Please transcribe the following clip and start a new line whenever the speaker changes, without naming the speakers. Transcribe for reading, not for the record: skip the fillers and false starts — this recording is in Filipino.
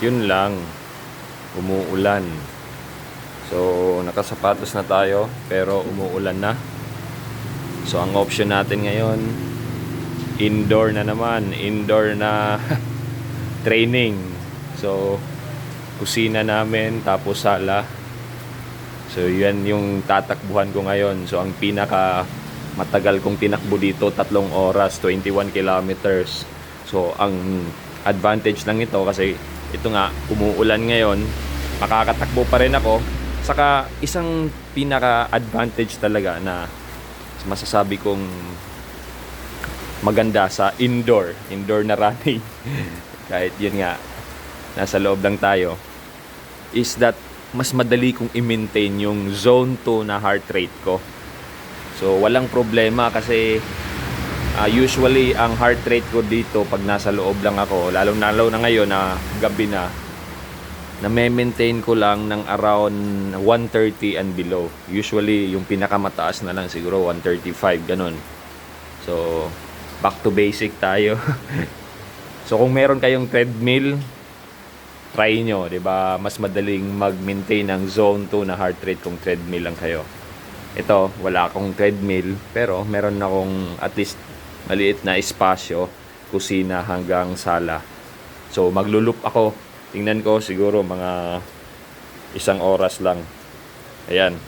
Yun lang, umuulan. So, nakasapatos na tayo, pero umuulan na. So, ang option natin ngayon, indoor na naman. Indoor na training. So, kusina namin, tapos sala. So, yan yung tatakbuhan ko ngayon. So, ang pinaka matagal kong tinakbo dito, 3 oras, 21 kilometers. So, ang advantage lang ito kasi ito nga, umuulan ngayon, makakatakbo pa rin ako. Saka, isang pinaka-advantage talaga na masasabi kong maganda sa indoor na running kahit yun nga nasa loob lang tayo, is that mas madali kong i-maintain yung zone 2 na heart rate ko. So walang problema kasi usually ang heart rate ko dito pag nasa loob lang ako, lalo na ngayon na gabi na maintain ko lang ng around 130 and below. Usually yung pinakamataas na lang siguro 135 ganun. So back to basic tayo. So kung meron kayong treadmill, try nyo, 'di ba? Mas madaling mag-maintain ng zone 2 na heart rate kung treadmill lang kayo. Ito, wala akong treadmill, pero meron akong at least maliit na espasyo, kusina hanggang sala. So maglo-loop ako. Tingnan ko siguro mga 1 oras lang. Ayan.